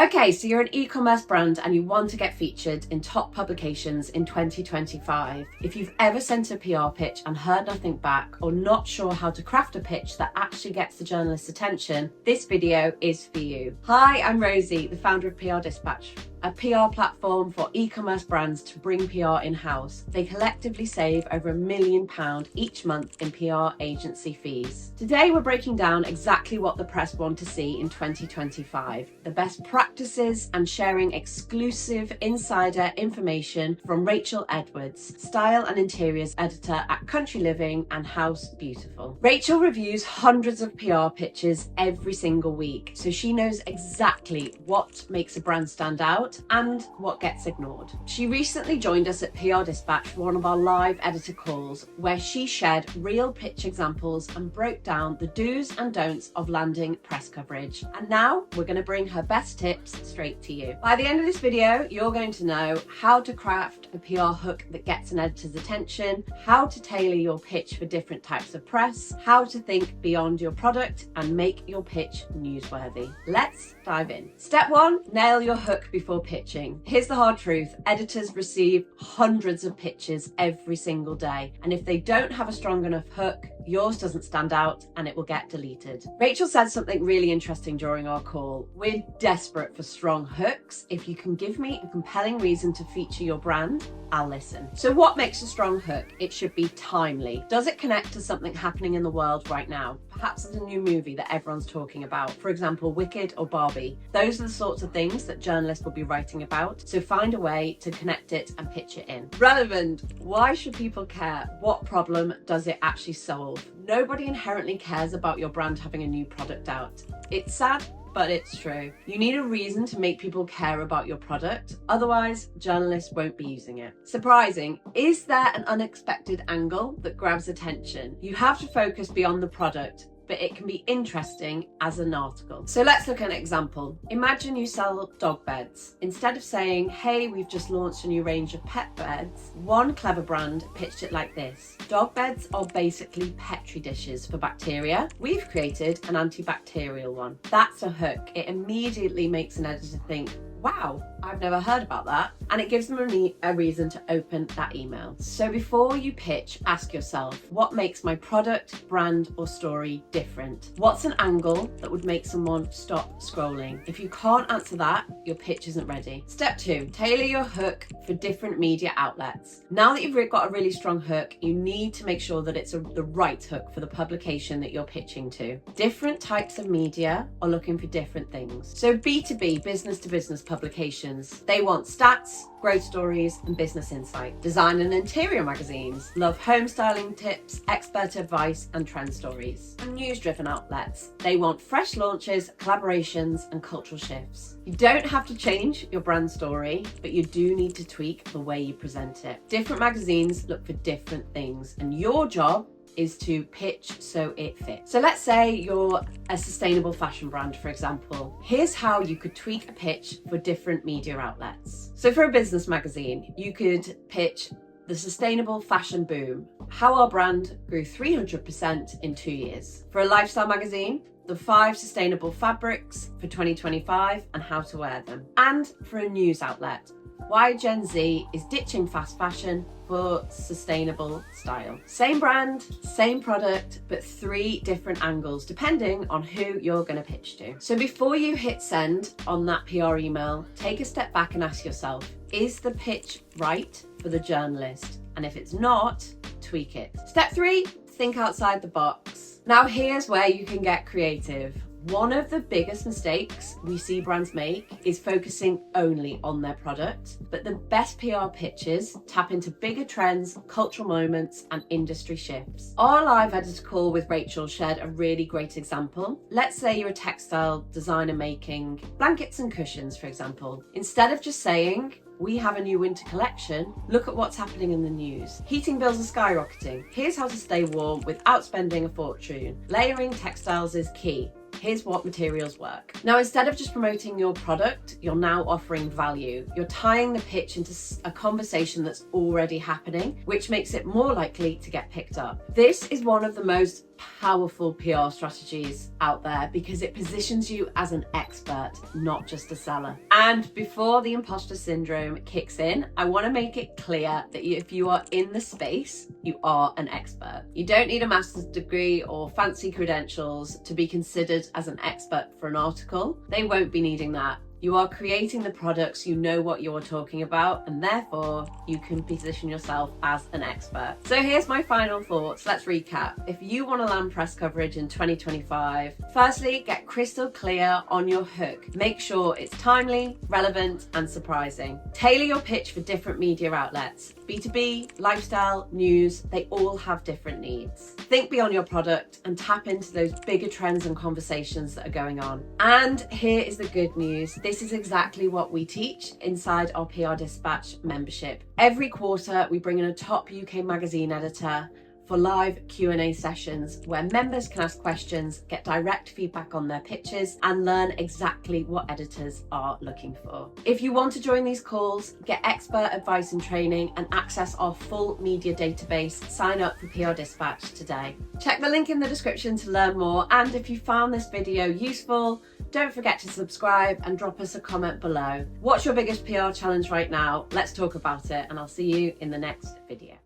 Okay, so you're an e-commerce brand and you want to get featured in top publications in 2025. If you've ever sent a PR pitch and heard nothing back, or not sure how to craft a pitch that actually gets the journalist's attention, this video is for you. Hi, I'm Rosie, the founder of PR Dispatch, a PR platform for e-commerce brands to bring PR in-house. They collectively save over £1 million each month in PR agency fees. Today we're breaking down exactly what the press want to see in 2025, the best practices, and sharing exclusive insider information from Rachel Edwards, Style and Interiors Editor at Country Living and House Beautiful. Rachel reviews hundreds of PR pitches every single week, so she knows exactly what makes a brand stand out and what gets ignored. She recently joined us at PR Dispatch for one of our live editor calls, where she shared real pitch examples and broke down the do's and don'ts of landing press coverage. And now we're going to bring her best tips straight to you. By the end of this video, you're going to know how to craft a PR hook that gets an editor's attention, how to tailor your pitch for different types of press, how to think beyond your product and make your pitch newsworthy. Let's dive in. Step 1, nail your hook before pitching. Here's the hard truth. Editors receive hundreds of pitches every single day, and if they don't have a strong enough hook, yours doesn't stand out and it will get deleted. Rachel said something really interesting during our call. We're desperate for strong hooks. If you can give me a compelling reason to feature your brand, I'll listen. So what makes a strong hook? It should be timely. Does it connect to something happening in the world right now? Perhaps it's a new movie that everyone's talking about. For example, Wicked or Barbie. Those are the sorts of things that journalists will be writing about. So find a way to connect it and pitch it in. Relevant. Why should people care? What problem does it actually solve? Nobody inherently cares about your brand having a new product out. It's sad, but it's true. You need a reason to make people care about your product, otherwise journalists won't be using it. Surprising. Is there an unexpected angle that grabs attention? You have to focus beyond the product, but it can be interesting as an article. So let's look at an example. Imagine you sell dog beds. Instead of saying, hey, we've just launched a new range of pet beds, one clever brand pitched it like this. Dog beds are basically Petri dishes for bacteria. We've created an antibacterial one. That's a hook. It immediately makes an editor think, wow, I've never heard about that. And it gives them a reason to open that email. So before you pitch, ask yourself, what makes my product, brand, or story different? What's an angle that would make someone stop scrolling? If you can't answer that, your pitch isn't ready. Step 2, tailor your hook for different media outlets. Now that you've got a really strong hook, you need to make sure that it's the right hook for the publication that you're pitching to. Different types of media are looking for different things. So B2B, business to business publications, they want stats, growth stories, and business insight. Design and interior magazines love home styling tips, expert advice, and trend stories. And news-driven outlets, they want fresh launches, collaborations, and cultural shifts. You don't have to change your brand story, but you do need to tweak the way you present it. Different magazines look for different things, and your job is to pitch so it fits. So let's say you're a sustainable fashion brand, for example. Here's how you could tweak a pitch for different media outlets. So for a business magazine, you could pitch the sustainable fashion boom, how our brand grew 300% in 2 years. For a lifestyle magazine, the 5 sustainable fabrics for 2025 and how to wear them. And for a news outlet, why Gen Z is ditching fast fashion for sustainable style. Same brand, same product, but 3 different angles depending on who you're going to pitch to. So before you hit send on that PR email, take a step back and ask yourself, is the pitch right for the journalist? And if it's not, tweak it. Step 3, think outside the box. Now here's where you can get creative. One of the biggest mistakes we see brands make is focusing only on their product, but the best PR pitches tap into bigger trends, cultural moments, and industry shifts. Our live editor call with Rachel shared a really great example. Let's say you're a textile designer making blankets and cushions, for example. Instead of just saying, we have a new winter collection, look at what's happening in the news. Heating bills are skyrocketing. Here's how to stay warm without spending a fortune. Layering textiles is key. Here's what materials work. Now, instead of just promoting your product, you're now offering value. You're tying the pitch into a conversation that's already happening, which makes it more likely to get picked up. This is one of the most powerful PR strategies out there because it positions you as an expert, not just a seller. And before the imposter syndrome kicks in, I want to make it clear that if you are in the space, you are an expert. You don't need a master's degree or fancy credentials to be considered as an expert for an article. They won't be needing that. You are creating the products, you know what you're talking about, and therefore you can position yourself as an expert. So here's my final thoughts. Let's recap. If you want to land press coverage in 2025, firstly, get crystal clear on your hook. Make sure it's timely, relevant, and surprising. Tailor your pitch for different media outlets. B2B, lifestyle, news, they all have different needs. Think beyond your product and tap into those bigger trends and conversations that are going on. And here is the good news. This is exactly what we teach inside our PR Dispatch membership. Every quarter, we bring in a top UK magazine editor for live Q&A sessions where members can ask questions, get direct feedback on their pitches, and learn exactly what editors are looking for. If you want to join these calls, get expert advice and training, and access our full media database, sign up for PR Dispatch today. Check the link in the description to learn more, and if you found this video useful, don't forget to subscribe and drop us a comment below. What's your biggest PR challenge right now? Let's talk about it, and I'll see you in the next video.